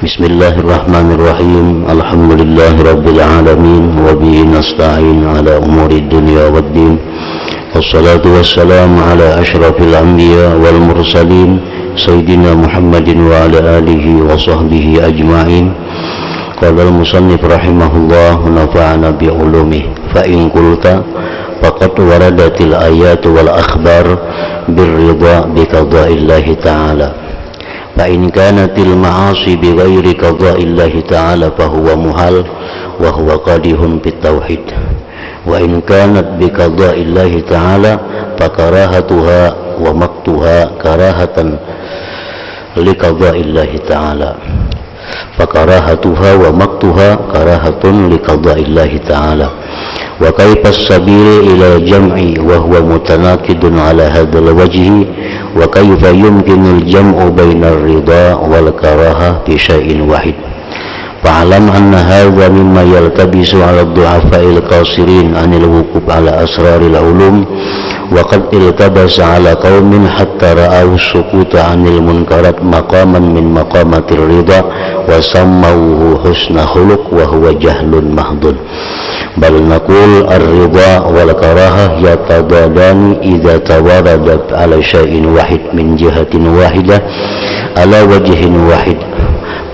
Bismillahirrahmanirrahim. Alhamdulillahirabbil alamin wa bihi nasta'in ala umuri dunya waddin. Wassalatu wassalamu ala asyrafil anbiya wal mursalin sayyidina Muhammadin wa ala alihi wa sahbihi ajma'in. Qala al-musannif rahimahullah nafa'ana bi ulumih. Fa in qulta faqad waradatil ayat wal akhbar birridha bi qada'illahi ta'ala. فإن كانت المعاصي بغير قضاء الله تعالى فهو محال وهو قادح بالتوحيد وإن كانت بقضاء الله تعالى فكراهتها ومقتها كراهة لقضاء الله تعالى فكراهتها ومقتها كراهة لقضاء الله تعالى وكيف السبيل إلى الجمع وهو متناقض على هذا الوجه وكيف يمكن الجمع بين الرضا والكراهة في شيء واحد فاعلم أن هذا مما يلتبس على الضعفاء القاصرين عن الوقوف على أسرار العلوم وقد التبس على قوم حتى رأوا السكوت عن المنكرات مقاما من مقامات الرضا وسموه حسن خلق وهو جهل محض بل نقول الرضا والكراهة يتضادان إذا توردت على شيء واحد من جهة واحدة على وجه واحد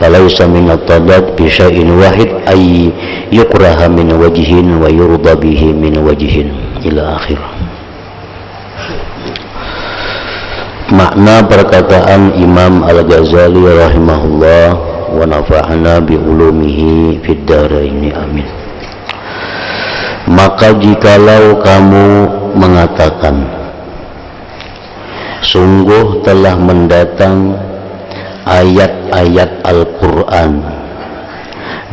فليس من التضاد بشيء واحد أي يكره من وجه ويرضى به من وجه إلى آخره. Makna perkataan Imam Al-Ghazali rahimahullah wa nafa'ana bi ulumihi fid dharain amin. Maka jikalau kamu mengatakan sungguh telah mendatang ayat-ayat Al-Quran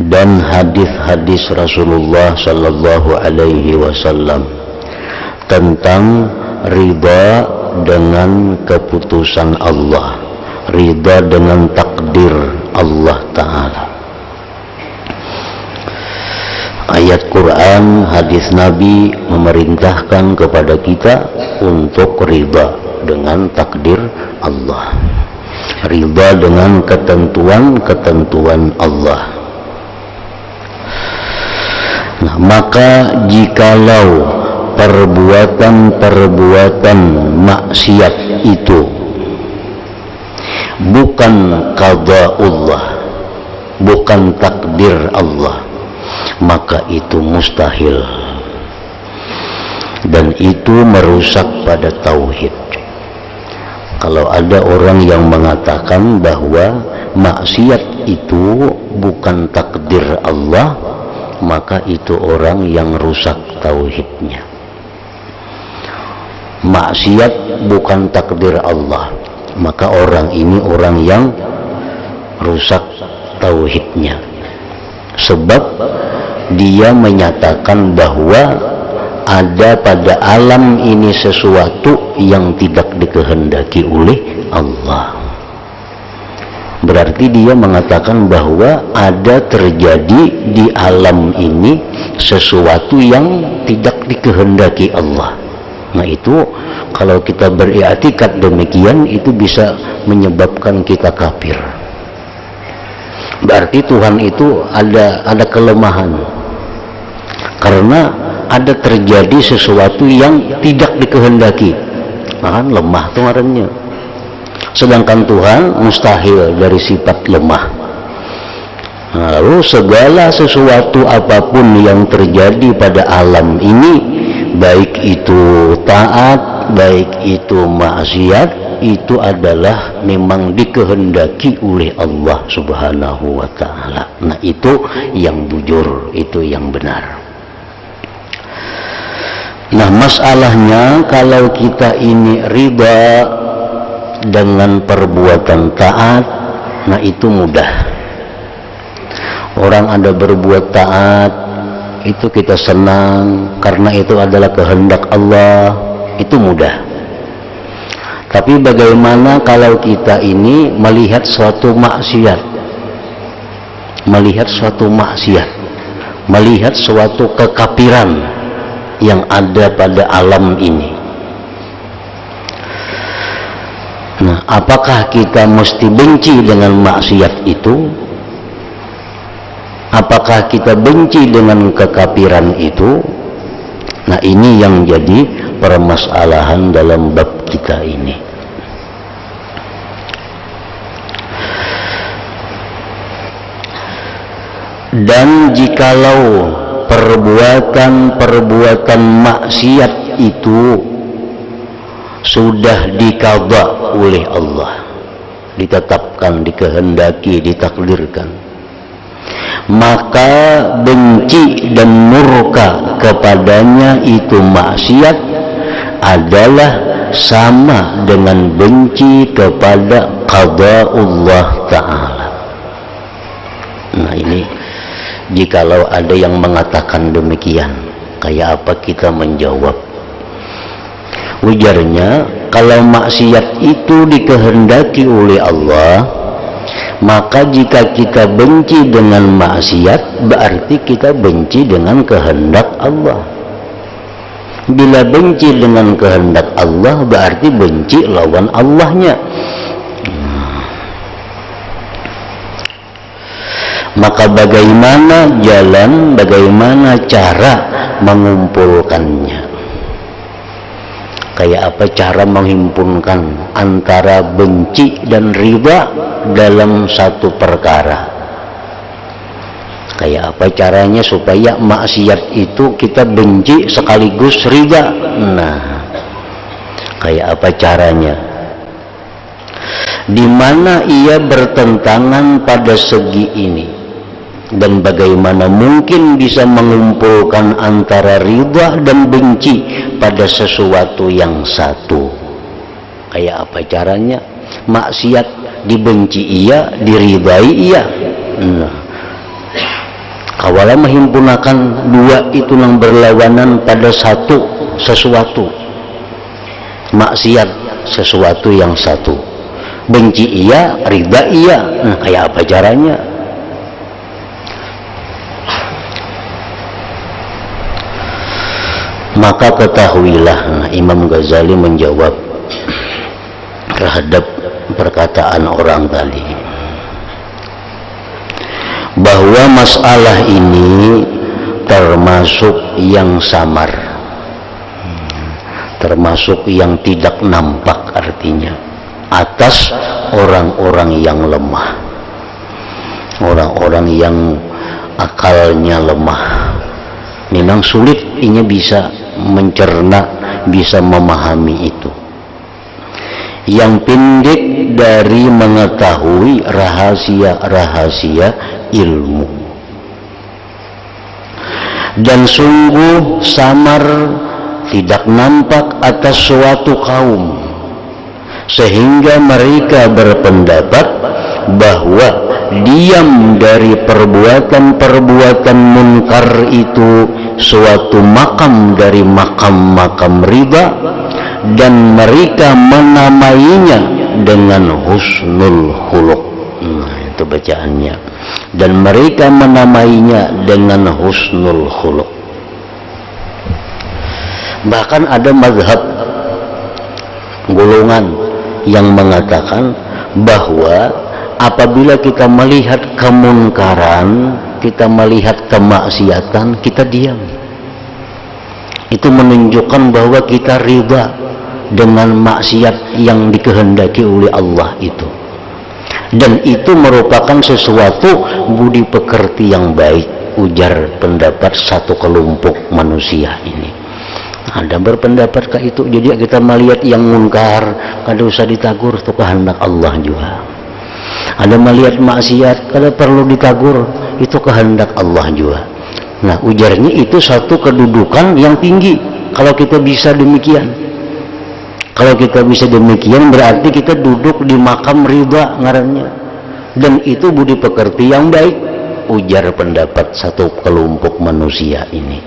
dan hadis-hadis Rasulullah sallallahu alaihi wasallam tentang ridha dengan keputusan Allah, ridha dengan takdir Allah Ta'ala. Ayat Quran, hadis Nabi memerintahkan kepada kita untuk ridha dengan takdir Allah, ridha dengan ketentuan-ketentuan Allah. Nah, maka jikalau perbuatan-perbuatan maksiat itu bukan qada'ullah, bukan takdir Allah, maka itu mustahil dan itu merusak pada tauhid. Kalau ada orang yang mengatakan bahwa maksiat itu bukan takdir Allah, maka itu orang yang rusak tauhidnya. Maksiat bukan takdir Allah, maka orang ini orang yang rusak tauhidnya, sebab dia menyatakan bahwa ada pada alam ini sesuatu yang tidak dikehendaki oleh Allah. Berarti dia mengatakan bahwa ada terjadi di alam ini sesuatu yang tidak dikehendaki Allah. Nah, itu kalau kita beriktikad demikian, itu bisa menyebabkan kita kafir. Berarti Tuhan itu ada kelemahan, karena ada terjadi sesuatu yang tidak dikehendaki, maka lemah tuh ngarannya. Sedangkan Tuhan mustahil dari sifat lemah. Nah, lalu segala sesuatu apapun yang terjadi pada alam ini, baik itu taat, baik itu maksiat, itu adalah memang dikehendaki oleh Allah Subhanahu wa ta'ala. Nah, itu yang bujur, itu yang benar. Nah, masalahnya kalau kita ini ridha dengan perbuatan taat, nah itu mudah. Orang ada berbuat taat, itu kita senang karena itu adalah kehendak Allah, itu mudah. Tapi bagaimana kalau kita ini melihat suatu maksiat, melihat suatu kekafiran yang ada pada alam ini? Nah, apakah kita mesti benci dengan maksiat itu apakah kita benci dengan kekafiran itu? Nah, ini yang jadi permasalahan dalam bab kita ini. Dan jikalau perbuatan-perbuatan maksiat itu sudah diqadha oleh Allah, ditetapkan, dikehendaki, ditakdirkan, maka benci dan murka kepadanya itu maksiat adalah sama dengan benci kepada qada Allah Ta'ala. Nah, ini jikalau ada yang mengatakan demikian, kayak apa kita menjawab? Ujarnya, kalau maksiat itu dikehendaki oleh Allah, maka jika kita benci dengan maksiat, berarti kita benci dengan kehendak Allah. Bila benci dengan kehendak Allah, berarti benci lawan Allahnya. Maka bagaimana jalan, bagaimana cara mengumpulkannya? Kayak apa cara menghimpunkan antara benci dan riba dalam satu perkara? Kayak apa caranya supaya maksiat itu kita benci sekaligus riba? Nah, kayak apa caranya? Di mana ia bertentangan pada segi ini? Dan bagaimana mungkin bisa mengumpulkan antara ridha dan benci pada sesuatu yang satu? Kayak apa caranya? Maksiat dibenci iya, diridai iya. Nah, kawalah menghimpunakan dua itu yang berlawanan pada satu sesuatu. Maksiat sesuatu yang satu, benci iya, ridha iya. Nah, kayak apa caranya? Maka ketahuilah, Imam Ghazali menjawab terhadap perkataan orang tadi, bahwa masalah ini termasuk yang samar, termasuk yang tidak nampak artinya, atas orang-orang yang lemah, orang-orang yang akalnya lemah. Memang sulit ini bisa mencerna, bisa memahami itu. Yang pendek dari mengetahui rahasia-rahasia ilmu, dan sungguh samar, tidak nampak atas suatu kaum, sehingga mereka berpendapat bahwa diam dari perbuatan-perbuatan munkar itu suatu makam dari makam-makam riba, dan mereka menamainya dengan husnul khuluq. Nah, itu bacaannya. Dan mereka menamainya dengan husnul khuluq. Bahkan ada mazhab golongan yang mengatakan bahwa apabila kita melihat kemunkaran, kita melihat kemaksiatan, kita diam. Itu menunjukkan bahwa kita riba dengan maksiat yang dikehendaki oleh Allah itu. Dan itu merupakan sesuatu budi pekerti yang baik, ujar pendapat satu kelompok manusia ini. Ada berpendapat ke itu, jadi kita melihat yang munkar, kada usah ditagur, itu kehendak Allah juga. Ada melihat maksiat, kada perlu ditagur, itu kehendak Allah juga. Nah, ujarnya itu satu kedudukan yang tinggi. Kalau kita bisa demikian, kalau kita bisa demikian, berarti kita duduk di makam ridha ngarannya. Dan itu budi pekerti yang baik, ujar pendapat satu kelompok manusia ini.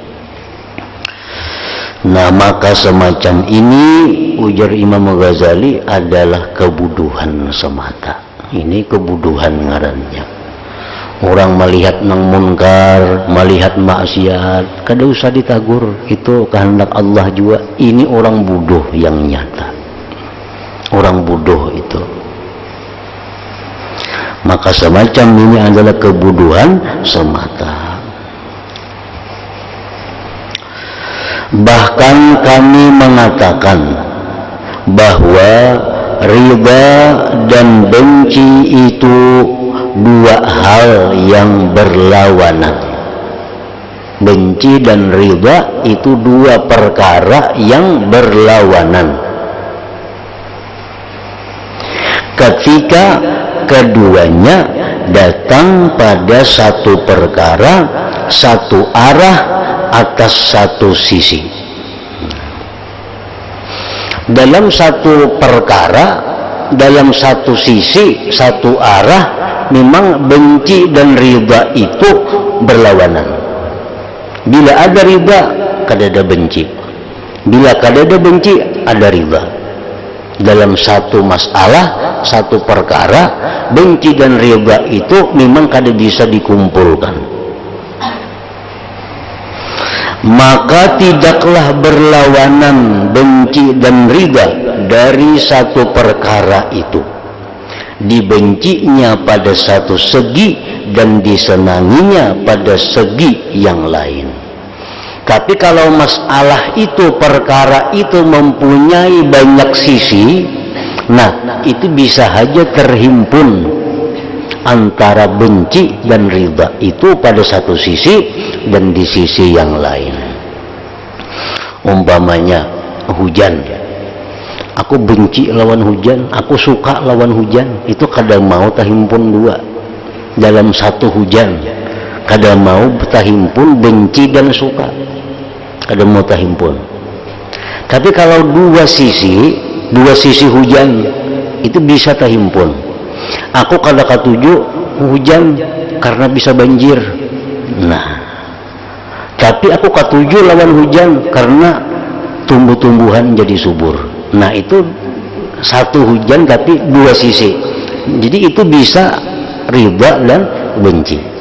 Nah, maka semacam ini, ujar Imam Ghazali, adalah kebuduhan semata. Ini kebuduhan ngarannya. Orang melihat nang munkar, melihat maksiat, kada usah ditagur, itu kehendak Allah juga. Ini orang bodoh yang nyata. Orang bodoh itu. maka semacam ini adalah kebodohan semata. Bahkan kami mengatakan bahwa ridha dan benci itu dua hal yang berlawanan. Benci dan ridha itu dua perkara yang berlawanan. Ketika keduanya datang pada satu perkara, satu arah, atas satu sisi. Dalam satu perkara, dalam satu sisi, satu arah, memang benci dan ridha itu berlawanan. Bila ada ridha, kada ada benci. Bila kada ada benci, ada ridha. Dalam satu masalah, satu perkara, benci dan ridha itu memang kada bisa dikumpulkan. Maka tidaklah berlawanan benci dan ridha dari satu perkara itu. Dibencinya pada satu segi dan disenanginya pada segi yang lain. Tapi kalau masalah itu, perkara itu mempunyai banyak sisi, nah itu bisa saja terhimpun antara benci dan ridha itu pada satu sisi dan di sisi yang lain. Umpamanya hujan, aku benci lawan hujan, aku suka lawan hujan, itu kadang mau terhimpun dua dalam satu hujan. Kadang mau terhimpun benci dan suka, kadang mau terhimpun. Tapi kalau dua sisi hujan itu bisa terhimpun. Aku kada katuju hujan karena bisa banjir. Nah, tapi aku katuju lawan hujan karena tumbuh-tumbuhan jadi subur. Nah, itu satu hujan tapi dua sisi. Jadi itu bisa ridha dan benci.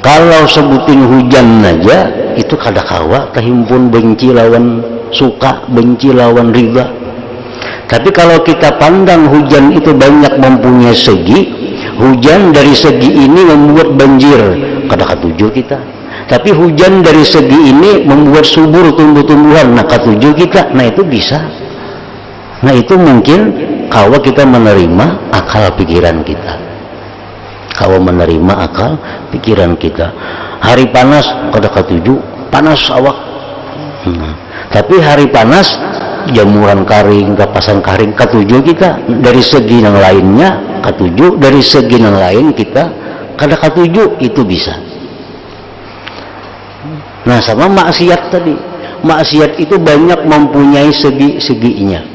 Kalau sebutin hujan aja itu kada kawa terhimpun benci lawan suka, benci lawan ridha. Tapi kalau kita pandang hujan itu banyak mempunyai segi, hujan dari segi ini membuat banjir, kada katuju kita. Tapi hujan dari segi ini membuat subur tumbuh-tumbuhan, nah katuju kita. Nah itu bisa. Nah itu mungkin kalau kita menerima akal pikiran kita. Kalau menerima akal pikiran kita. Hari panas kada katuju, panas awak. Tapi hari panas, jamuran karing, kapasan karing, katuju kita. Dari segi yang lainnya katuju, dari segi yang lain kita kada katuju, itu bisa. Nah sama maksiat tadi, maksiat itu banyak mempunyai segi-seginya.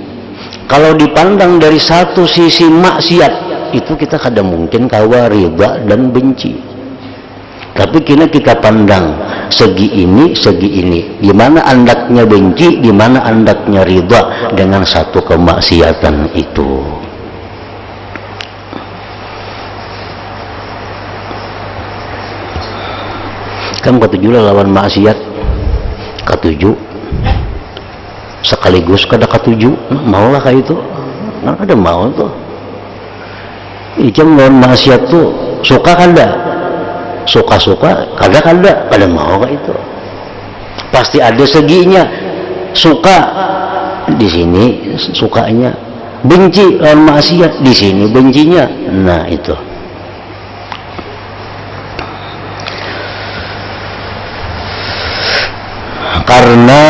Kalau dipandang dari satu sisi maksiat itu kita kada mungkin kawa ridha dan benci. Tapi kita pandang segi ini, gimana andaknya benci, gimana andaknya ridha dengan satu kemaksiatan itu. Kamu katuju lawan maksiat, katuju sekaligus kada katuju, maulah kayak itu, nah, ada mau tuh. Ijam lawan maksiat tuh suka kada, suka kada mau kayak itu. Pasti ada seginya. Suka di sini sukanya, benci lawan maksiat di sini bencinya. Nah itu. Karena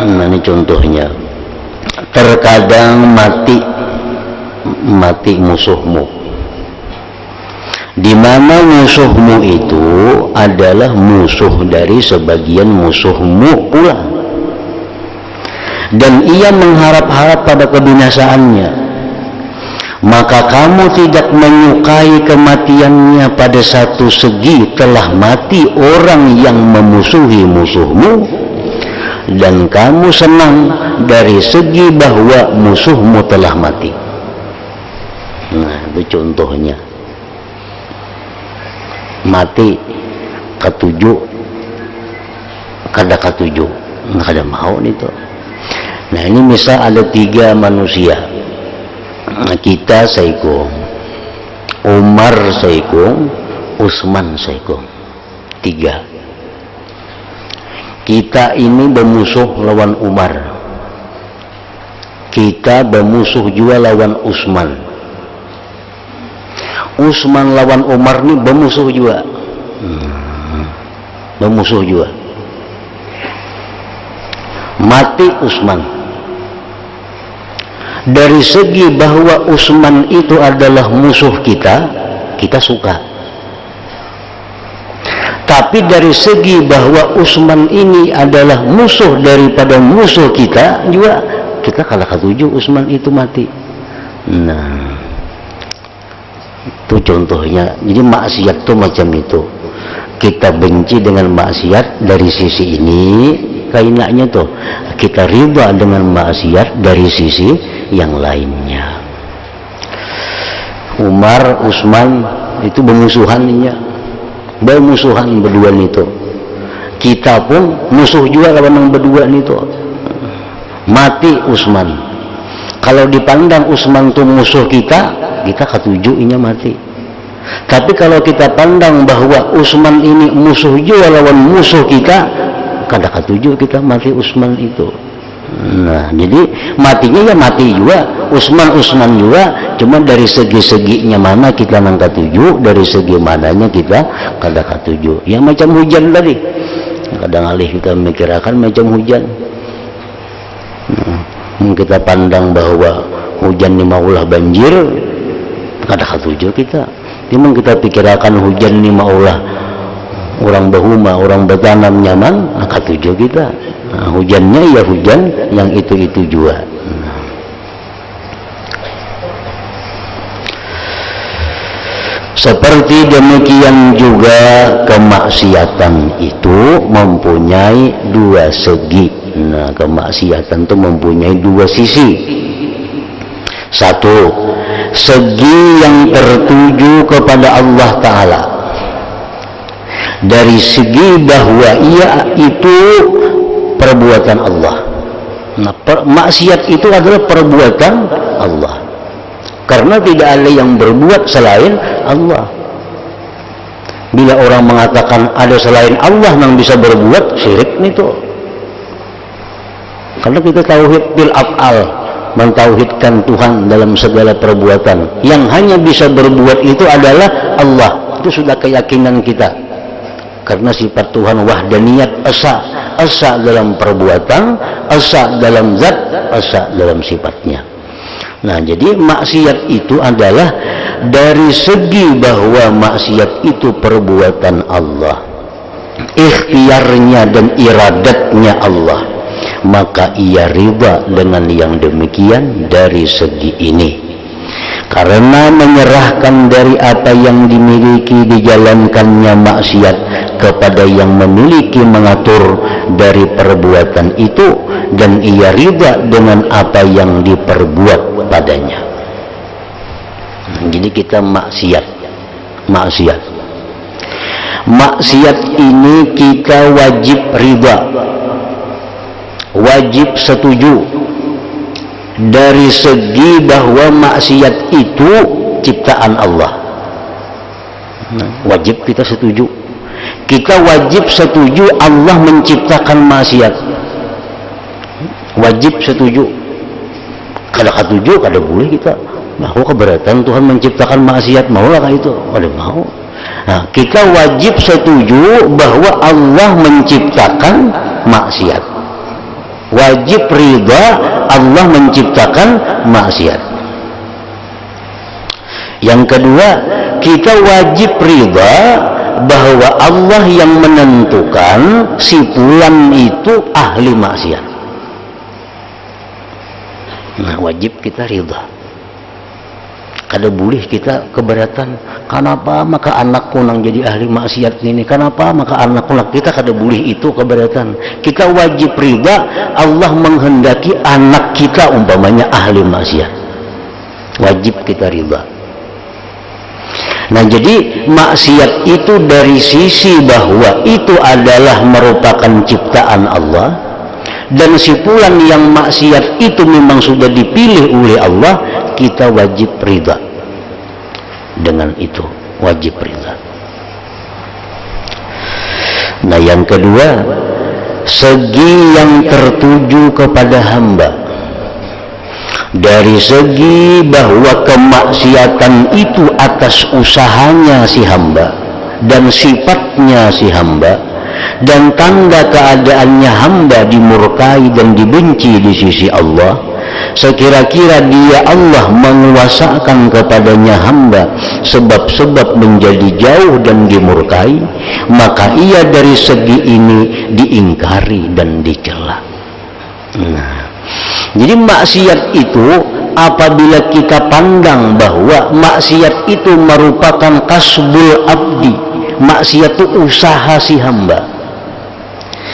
ini contohnya, terkadang mati musuhmu, di mana musuhmu itu adalah musuh dari sebagian musuhmu pula, dan ia mengharap-harap pada kebinasaannya, maka kamu tidak menyukai kematiannya. Pada satu segi telah mati orang yang memusuhi musuhmu, dan kamu senang dari segi bahwa musuhmu telah mati. Nah itu contohnya. Mati katuju, kada katuju, kada mau itu. Nah ini misal ada 3 manusia, kita saiko, Umar saikung, Utsman saikung. 3. Kita ini bermusuh lawan Umar, kita bermusuh juga lawan Utsman. Utsman lawan Umar ini bermusuh juga, bermusuh juga. Mati Utsman. Dari segi bahwa Utsman itu adalah musuh kita, kita suka. Tapi dari segi bahwa Utsman ini adalah musuh daripada musuh kita juga, kita kalah ketujuh Utsman itu mati. Nah, itu contohnya. Jadi maksiat itu macam itu. Kita benci dengan maksiat dari sisi ini, kainaknya tuh kita riba dengan maksiat dari sisi yang lainnya. Umar, Utsman itu bermusuhannya, bermusuhan berdua itu. Kita pun musuh juga lawan yang berdua itu. Mati Utsman. Kalau dipandang Utsman itu musuh kita, kita ketujuh inya mati. Tapi kalau kita pandang bahwa Utsman ini musuh juga lawan musuh kita, kada ketujuh kita mati Utsman itu. Nah, jadi matinya ya mati juga, Utsman juga, cuma dari segi-seginya mana kita nang ketujuh, dari segi mananya kita kada ketujuh. Ya macam hujan tadi, kadang alih kita mikirkan macam hujan. Kita pandang bahwa hujan ini maulah banjir, kada ketujuh kita. Memang kita pikirkan hujan ini maulah orang bahuma, orang bertanam nyaman, ketujuh kita. Nah, hujannya ya hujan yang itu juga. Seperti demikian juga kemaksiatan itu mempunyai dua segi. Nah, kemaksiatan itu mempunyai dua sisi. Satu, segi yang tertuju kepada Allah Ta'ala, dari segi bahwa ia itu perbuatan Allah. Nah, maksiat itu adalah perbuatan Allah, karena tidak ada yang berbuat selain Allah. Bila orang mengatakan ada selain Allah yang bisa berbuat, syirik itu. Karena kita tauhid bil af'al, mentauhidkan Tuhan dalam segala perbuatan. Yang hanya bisa berbuat itu adalah Allah. Itu sudah keyakinan kita. Karena sifat Tuhan wahdaniyat, esa dalam perbuatan, esa dalam zat, esa dalam sifatnya. Nah, jadi maksiat itu adalah dari segi bahwa maksiat itu perbuatan Allah, ikhtiarnya dan iradatnya Allah, maka ia riba dengan yang demikian dari segi ini. Karena menyerahkan dari apa yang dimiliki dijalankannya maksiat kepada yang memiliki mengatur dari perbuatan itu, dan ia riba dengan apa yang diperbuat padanya. Jadi kita maksiat ini kita wajib riba, wajib setuju dari segi bahwa maksiat itu ciptaan Allah. Wajib kita setuju. Kita wajib setuju Allah menciptakan maksiat. Wajib setuju. Kada ketujuh, kada boleh kita. Nah, keberatan Tuhan menciptakan maksiat, maulah itu? Kada mau. Nah, kita wajib setuju bahwa Allah menciptakan maksiat. Wajib ridha Allah menciptakan maksiat. Yang kedua, kita wajib ridha bahwa Allah yang menentukan si fulan itu ahli maksiat. Nah, wajib kita ridha. Kada boleh kita keberatan, kenapa maka anakku nang jadi ahli maksiat ini, kenapa maka anakku nang, kita kada boleh itu keberatan. Kita wajib ridha Allah menghendaki anak kita umpamanya ahli maksiat, wajib kita ridha. Nah, jadi maksiat itu dari sisi bahwa itu adalah merupakan ciptaan Allah, dan si fulan yang maksiat itu memang sudah dipilih oleh Allah, kita wajib ridha. dengan itu, wajib ridha. Nah, yang kedua, segi yang tertuju kepada hamba, dari segi bahwa kemaksiatan itu atas usahanya si hamba dan sifatnya si hamba, dan tanda keadaannya hamba dimurkai dan dibenci di sisi Allah, sekira-kira dia Allah menguasakan kepadanya hamba sebab-sebab menjadi jauh dan dimurkai, maka ia dari segi ini diingkari dan dicela. Nah, jadi maksiat itu apabila kita pandang bahwa maksiat itu merupakan kasbul abdi, maksiat itu usaha si hamba.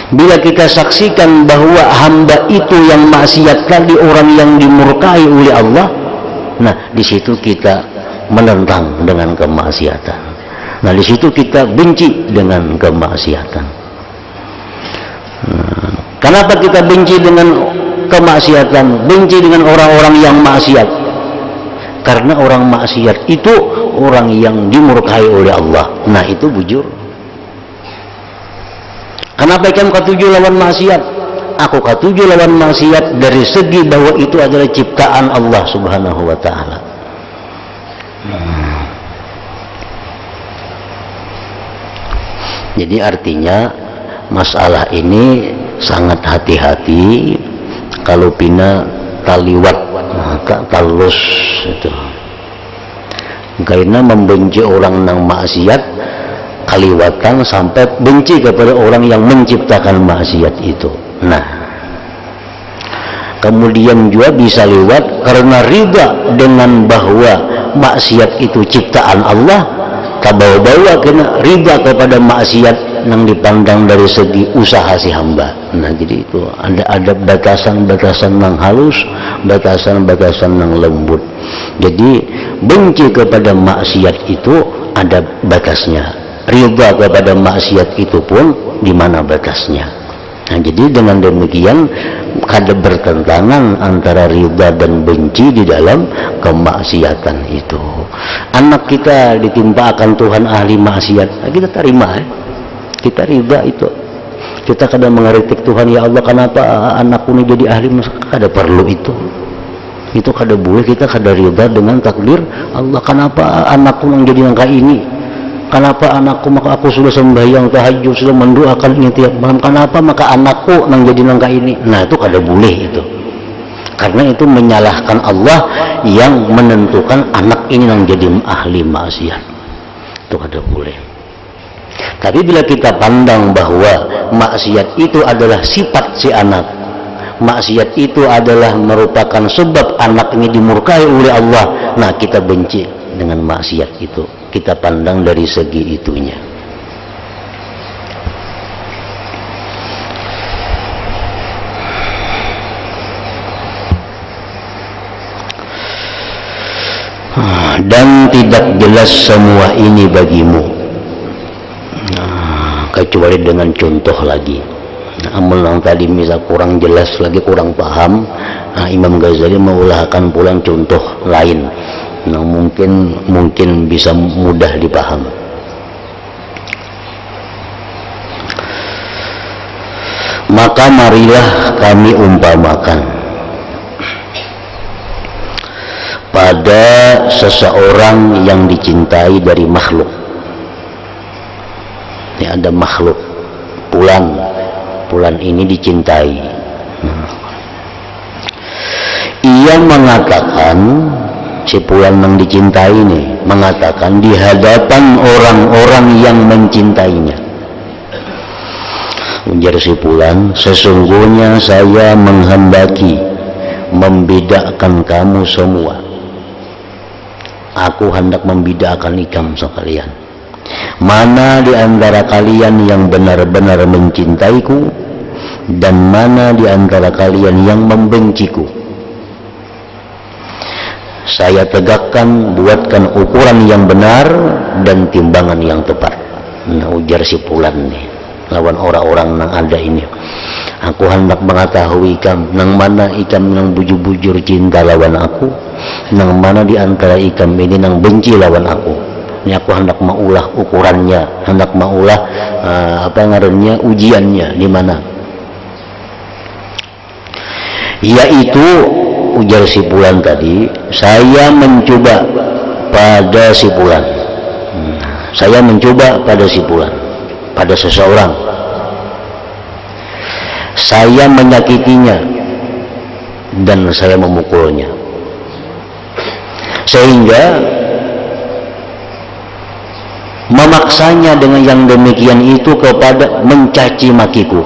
Bila kita saksikan bahwa hamba itu yang maksiat tadi orang yang dimurkai oleh Allah, nah di situ kita menentang dengan kemaksiatan. Nah di situ kita benci dengan kemaksiatan. Kenapa kita benci dengan kemaksiatan, benci dengan orang-orang yang maksiat? Karena orang maksiat itu orang yang dimurkai oleh Allah. Nah itu bujur. Kenapa ikan katuju lawan maksiat? Aku katuju lawan maksiat dari segi bahwa itu adalah ciptaan Allah Subhanahu wa ta'ala. Jadi artinya masalah ini sangat hati-hati. Kalau pina taliwat maka talus itu. Karena membenci orang nang maksiat kaliwatan sampai benci kepada orang yang menciptakan maksiat itu. Nah, kemudian juga bisa lewat karena ridha dengan bahwa maksiat itu ciptaan Allah, kabawa-bawa kena ridha kepada maksiat yang dipandang dari segi usaha si hamba. Nah, jadi itu ada batasan-batasan yang halus, batasan-batasan yang lembut. Jadi benci kepada maksiat itu ada batasnya. Ridha kepada maksiat itu pun di mana batasnya. Nah, jadi dengan demikian ada bertentangan antara ridha dan benci di dalam kemaksiatan itu. Anak kita ditimpakan Tuhan ahli maksiat, nah, kita terima, kita ridha itu. Kita kadang mengeritik Tuhan, ya Allah kenapa anakku ini jadi ahli maksiat? Kada perlu itu. Itu kada boleh, kita kada ridha dengan takdir Allah. Kenapa anakku yang jadi angka ini? Kenapa anakku, maka aku sudah sembahyang tahajud, sudah mendoakan ini tiap malam, kenapa maka anakku nang jadi nangka ini? Nah itu kada boleh itu, karena itu menyalahkan Allah yang menentukan anak ini nang jadi ahli maksiat. Itu kada boleh. Tapi bila kita pandang bahwa maksiat itu adalah sifat si anak, maksiat itu adalah merupakan sebab anak ini dimurkai oleh Allah, nah kita benci dengan maksiat itu. Kita pandang dari segi itunya. Dan tidak jelas semua ini bagimu, kecuali dengan contoh lagi. Amal yang tadi misal kurang jelas lagi, kurang paham, Imam Ghazali mengulahkan pulang contoh lain yang mungkin bisa mudah dipaham. Maka marilah kami umpamakan pada seseorang yang dicintai dari makhluk. Ya, ada makhluk, Fulan ini dicintai. Ia mengatakan, si Fulan yang dicintai ini mengatakan di hadapan orang-orang yang mencintainya, ujar si Fulan, sesungguhnya saya menghendaki membedakan kamu semua. Aku hendak membedakan kamu sekalian. Mana di antara kalian yang benar-benar mencintaiku dan mana di antara kalian yang membenciku. Saya tegakkan, buatkan ukuran yang benar dan timbangan yang tepat. Nah, ujar si Fulan nih lawan orang-orang yang ada ini, aku hendak mengetahui ikam nang mana ikam yang bujur-bujur cinta lawan aku nang mana di antara ikam ini nang benci lawan aku. Ini aku hendak maulah ukurannya, hendak maulah ujiannya di mana. Yaitu ujar si Fulan tadi, saya mencoba pada si Fulan. Saya mencoba pada si Fulan, pada seseorang. Saya menyakitinya dan saya memukulnya, sehingga memaksanya dengan yang demikian itu kepada mencaci makiku,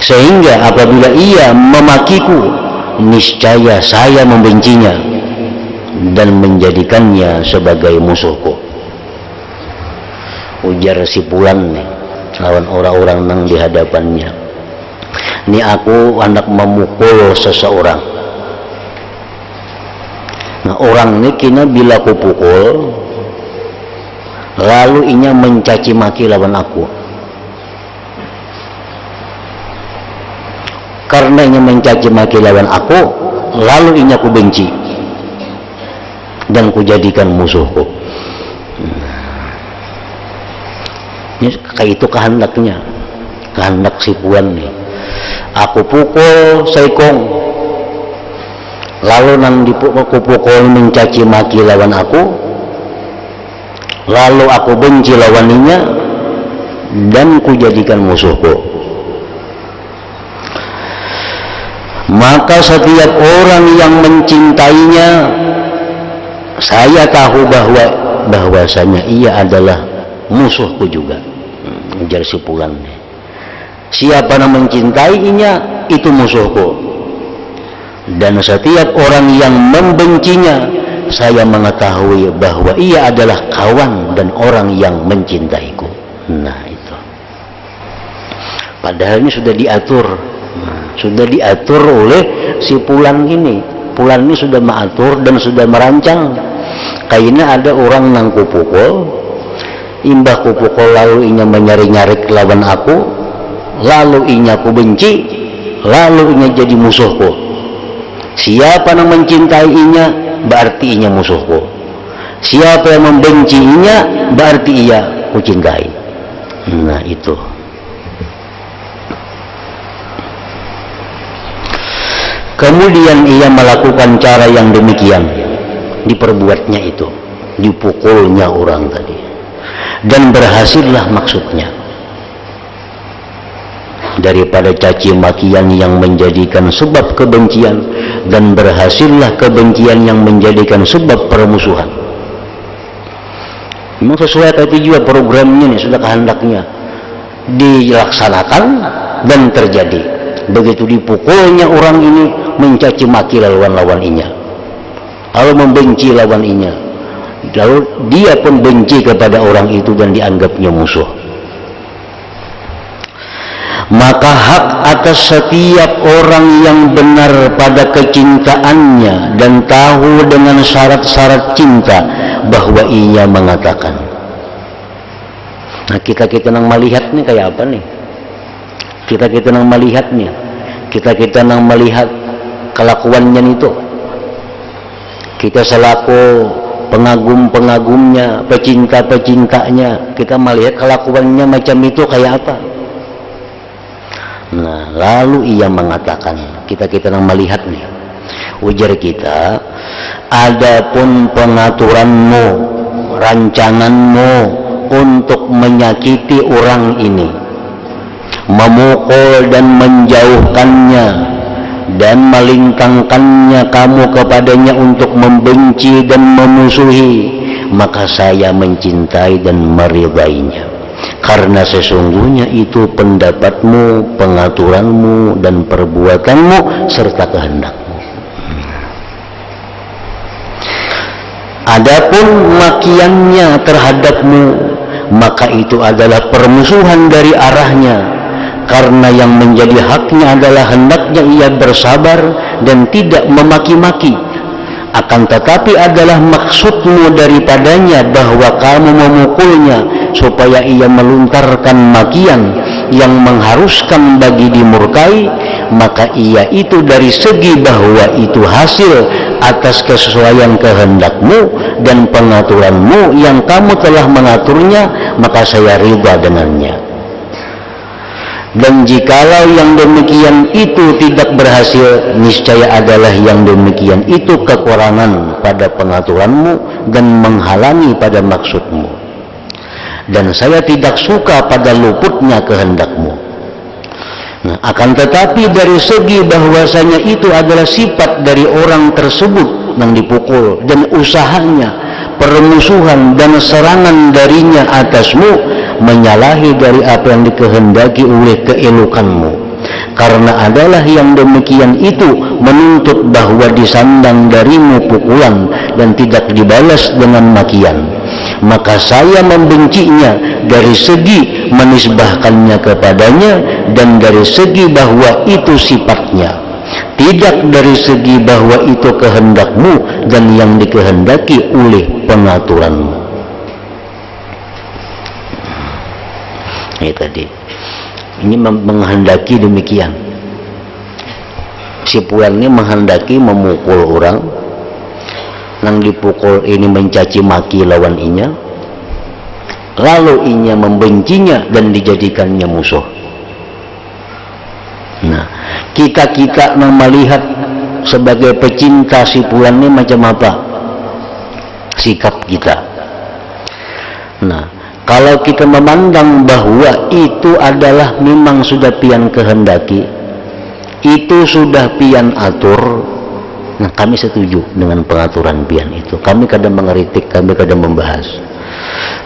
sehingga apabila ia memakiku, niscaya saya membencinya dan menjadikannya sebagai musuhku. Ujar si Fulan nih lawan orang-orang nang di hadapannya, ini aku hendak memukul seseorang. Nah, orang ini kina bila aku pukul, lalu inya mencaci maki lawan aku. Karena inya mencaci maki lawan aku, lalu inya ku benci dan ku jadikan musuhku. Ini kayak itu kehendaknya, kehendak si Fulan nih. Aku pukul Saikong, lalu nang dipukul mencaci maki lawan aku, lalu aku benci lawaninya dan ku jadikan musuhku. Maka setiap orang yang mencintainya, saya tahu bahwasanya ia adalah musuhku juga. Ujar si Fulan. Siapa yang mencintainya, itu musuhku. Dan setiap orang yang membencinya, saya mengetahui bahwa ia adalah kawan dan orang yang mencintaiku. Nah itu. Padahal ini sudah diatur. Sudah diatur oleh si Fulan ini. Fulan ini sudah mengatur dan sudah merancang. Kayaknya ada orang nang kupukul, imbah kupukul lalu inya menyari-nyari lawan aku, lalu inya ku benci, lalu inya jadi musuhku. Siapa yang mencintai inya, berarti inya musuhku. Siapa yang membenci inya, berarti ia ku cintai. Nah itu. Kemudian ia melakukan cara yang demikian, diperbuatnya itu, dipukulnya orang tadi, dan berhasillah maksudnya. Daripada caci makian yang menjadikan sebab kebencian, dan berhasillah kebencian yang menjadikan sebab permusuhan. Memang sesuai tadi juga programnya nih, sudah kehendaknya dilaksanakan dan terjadi. Begitu dipukulnya orang ini, mencaci maki lawan inya, lalu membenci lawan inya, lalu dia pun benci kepada orang itu dan dianggapnya musuh. Maka hak atas setiap orang yang benar pada kecintaannya dan tahu dengan syarat-syarat cinta bahwa ia mengatakan. Nah kita nang melihat nih kayak apa nih? Kita nang melihat nih, kita nang melihat kelakuannya itu. Kita selaku pengagum-pengagumnya, pecinta-pecintanya, kita melihat kelakuannya macam itu kayak apa. Nah, lalu ia mengatakan, kita nang melihat nih. Ujar kita, adapun pengaturanmu, rancanganmu untuk menyakiti orang ini, memukul dan menjauhkannya dan melingkangkannya kamu kepadanya untuk membenci dan memusuhi, maka saya mencintai dan meridainya, karena sesungguhnya itu pendapatmu, pengaturanmu dan perbuatanmu serta kehendakmu. Adapun makiannya terhadapmu, maka itu adalah permusuhan dari arahnya, karena yang menjadi haknya adalah hendaknya ia bersabar dan tidak memaki-maki. Akan tetapi adalah maksudmu daripadanya bahwa kamu memukulnya supaya ia melontarkan makian yang mengharuskan bagi dimurkai, maka ia itu dari segi bahwa itu hasil atas kesesuaian kehendakmu dan pengaturanmu yang kamu telah mengaturnya, maka saya ridha dengannya. Dan jikalau yang demikian itu tidak berhasil, niscaya adalah yang demikian itu kekurangan pada pengaturanmu dan menghalangi pada maksudmu. Dan saya tidak suka pada luputnya kehendakmu. Nah, akan tetapi dari segi bahwasanya itu adalah sifat dari orang tersebut yang dipukul, dan usahanya, permusuhan dan serangan darinya atasmu menyalahi dari apa yang dikehendaki oleh keelukanmu, karena adalah yang demikian itu menuntut bahwa disandang darimu pukulan dan tidak dibalas dengan makian, maka saya membencinya dari segi menisbahkannya kepadanya dan dari segi bahwa itu sifatnya, tidak dari segi bahwa itu kehendakmu dan yang dikehendaki oleh pengaturanmu. Ini tadi, ini menghendaki demikian. Si puan ini menghendaki memukul orang, nang dipukul ini mencaci maki lawan inya, lalu inya membencinya dan dijadikannya musuh. Nah, kita nang melihat sebagai pecinta si puan ini macam apa sikap kita. Nah, kalau kita memandang bahwa itu adalah memang sudah pian kehendaki, itu sudah pian atur, nah kami setuju dengan pengaturan pian itu. Kami kadang mengeritik, kami kadang membahas.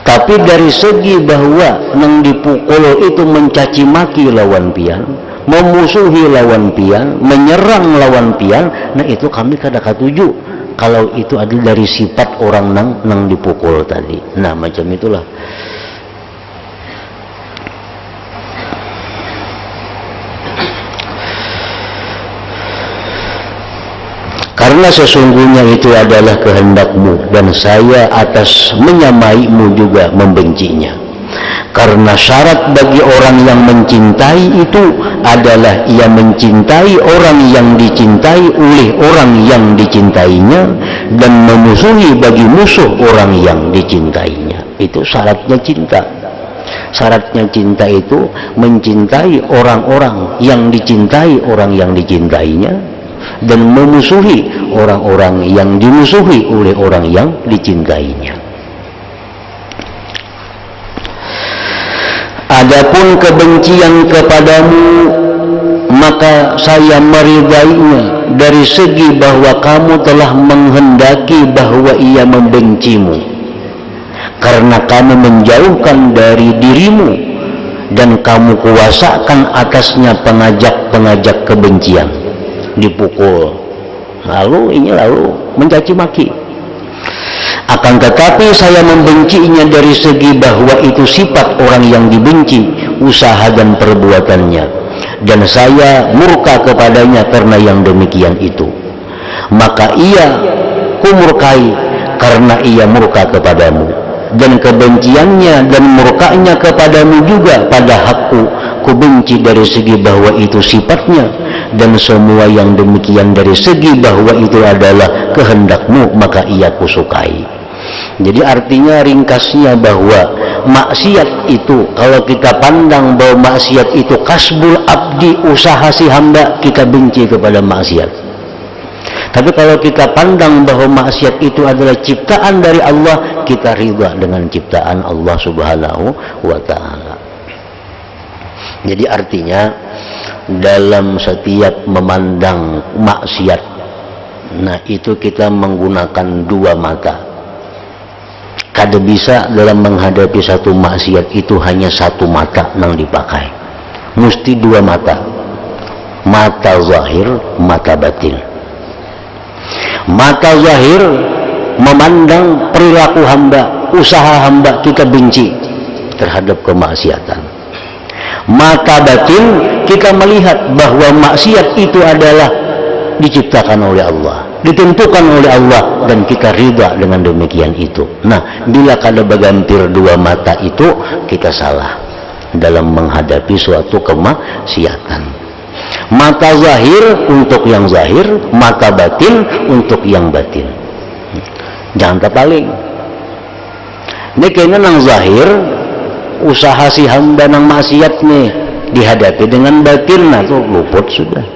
Tapi dari segi bahwa nang dipukul itu mencaci maki lawan pian, memusuhi lawan pian, menyerang lawan pian, nah itu kami kadang setuju kalau itu adalah dari sifat orang nang dipukul tadi. Nah macam itulah. Karena sesungguhnya itu adalah kehendakmu dan saya atas menyamaimu juga membencinya. Karena syarat bagi orang yang mencintai itu adalah ia mencintai orang yang dicintai oleh orang yang dicintainya dan memusuhi bagi musuh orang yang dicintainya. Itu syaratnya cinta. Syaratnya cinta itu mencintai orang-orang yang dicintai orang yang dicintainya dan memusuhi orang-orang yang dimusuhi oleh orang yang dicintainya. Adapun kebencian kepadamu, maka saya meridainya dari segi bahwa kamu telah menghendaki bahwa ia membencimu, karena kamu menjauhkan dari dirimu dan kamu kuasakan atasnya pengajak-pengajak kebencian. Dipukul, lalu mencaci maki. Akan tetapi saya membencinya dari segi bahwa itu sifat orang yang dibenci, usaha dan perbuatannya, dan saya murka kepadanya karena yang demikian itu. Maka ia kumurkai karena ia murka kepadamu, dan kebenciannya dan murkanya kepadamu juga pada hakku kubenci dari segi bahwa itu sifatnya, dan semua yang demikian dari segi bahwa itu adalah kehendakmu, maka ia kusukai. Jadi artinya ringkasnya bahwa maksiat itu, kalau kita pandang bahwa maksiat itu kasbul abdi, usaha si hamba, kita benci kepada maksiat. Tapi kalau kita pandang bahwa maksiat itu adalah ciptaan dari Allah, kita ridha dengan ciptaan Allah Subhanahu wa ta'ala. Jadi artinya dalam setiap memandang maksiat, nah itu kita menggunakan dua mata. Kada bisa dalam menghadapi satu maksiat itu hanya satu mata yang dipakai, mesti dua mata, mata zahir, mata batin. Mata zahir memandang perilaku hamba, usaha hamba, kita benci terhadap kemaksiatan. Mata batin kita melihat bahwa maksiat itu adalah diciptakan oleh Allah, ditentukan oleh Allah, dan kita ridha dengan demikian itu. Nah, bila kada bergampir dua mata itu, kita salah dalam menghadapi suatu kemaksiatan. Mata zahir untuk yang zahir, mata batin untuk yang batin. Jangan terpaling. Ini kayaknya nang zahir usaha si hamba nang maksiat nih dihadapi dengan batin, nah tuh luput sudah.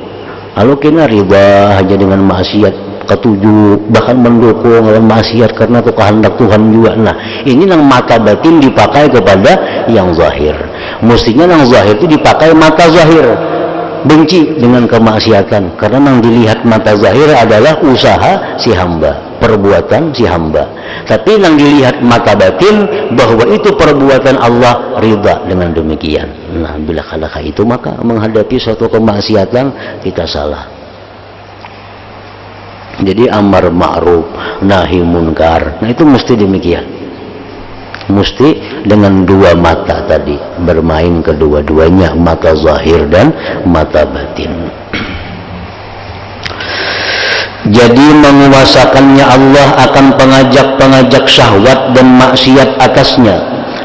Lalu kena riba hanya dengan maksiat, ketujuh bahkan mendukung dengan maksiat karena itu kehendak Tuhan juga. Nah ini nang mata batin dipakai kepada yang zahir. Mestinya nang zahir itu dipakai mata zahir, benci dengan kemaksiatan, karena yang dilihat mata zahir adalah usaha si hamba, perbuatan si hamba. Tapi yang dilihat mata batin bahwa itu perbuatan Allah, ridha dengan demikian. Nah bila kalahkah itu maka menghadapi suatu kemaksiatan kita salah. Jadi amar ma'ruf nahi munkar, nah itu mesti demikian, mesti dengan dua mata tadi, bermain kedua-duanya, mata zahir dan mata batin. Jadi menguasakannya Allah akan pengajak-pengajak syahwat dan maksiat atasnya,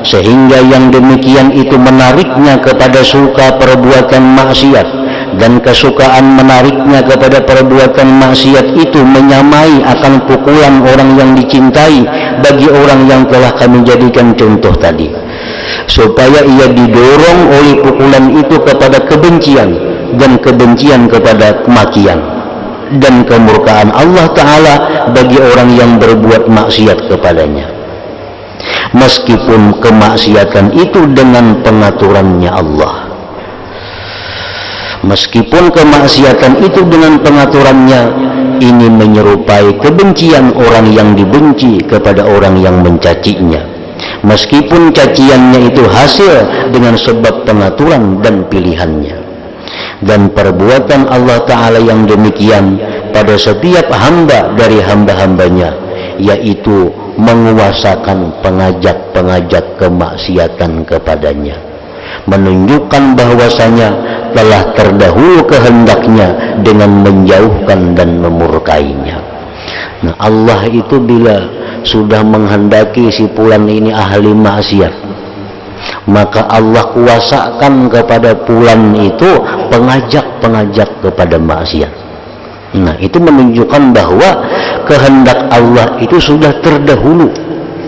sehingga yang demikian itu menariknya kepada suka perbuatan maksiat, dan kesukaan menariknya kepada perbuatan maksiat itu menyamai akan pukulan orang yang dicintai bagi orang yang telah kami jadikan contoh tadi, supaya ia didorong oleh pukulan itu kepada kebencian, dan kebencian kepada kematian, dan kemurkaan Allah Ta'ala bagi orang yang berbuat maksiat kepadanya, meskipun kemaksiatan itu dengan pengaturannya Allah. Meskipun kemaksiatan itu dengan pengaturannya, ini menyerupai kebencian orang yang dibenci kepada orang yang mencacinya, meskipun caciannya itu hasil dengan sebab pengaturan dan pilihannya. Dan perbuatan Allah Ta'ala yang demikian pada setiap hamba dari hamba-hambanya, yaitu menguasakan pengajak-pengajak kemaksiatan kepadanya, menunjukkan bahwasanya telah terdahulu kehendaknya dengan menjauhkan dan memurkainya. Nah Allah itu bila sudah menghendaki si fulan ini ahli maksiat, maka Allah kuasakan kepada fulan itu pengajak-pengajak kepada maksiat. Nah itu menunjukkan bahwa kehendak Allah itu sudah terdahulu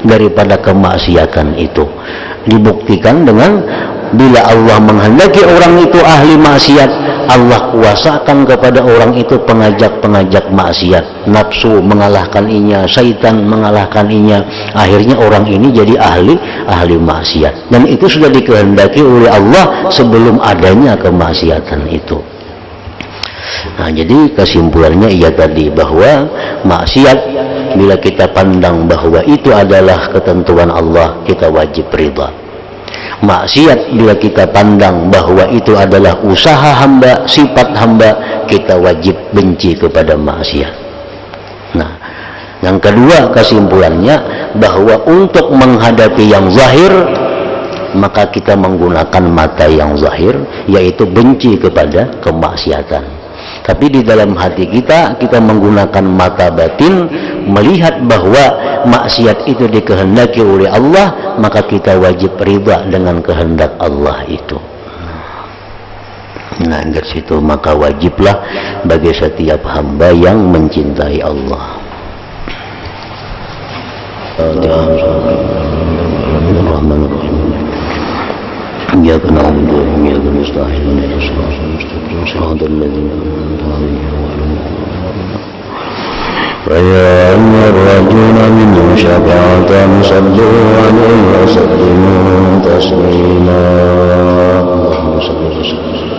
daripada kemaksiatan itu. Dibuktikan dengan bila Allah menghendaki orang itu ahli maksiat, Allah kuasakan kepada orang itu pengajak-pengajak maksiat. Nafsu mengalahkan inya, syaitan mengalahkan inya, akhirnya orang ini jadi ahli maksiat. Dan itu sudah dikehendaki oleh Allah sebelum adanya kemaksiatan itu. Nah jadi kesimpulannya ia tadi bahwa maksiat bila kita pandang bahwa itu adalah ketentuan Allah, kita wajib ridha. Maksiat bila kita pandang bahwa itu adalah usaha hamba, sifat hamba, kita wajib benci kepada maksiat. Nah yang kedua kesimpulannya bahwa untuk menghadapi yang zahir, maka kita menggunakan mata yang zahir, yaitu benci kepada kemaksiatan. Tapi di dalam hati kita menggunakan mata batin, melihat bahwa maksiat itu dikehendaki oleh Allah, maka kita wajib ridha dengan kehendak Allah itu. Nah dari situ maka wajiblah bagi setiap hamba yang mencintai Allah. إياك نعبد وإياك نستعين اهدنا الصراط المستقيم صراط الذين أنعمت عليهم غير المغضوب عليهم فيا أيها الرجل منهم شفاعة صلوا عليه وسلموا تسليما اللهم صل وسلم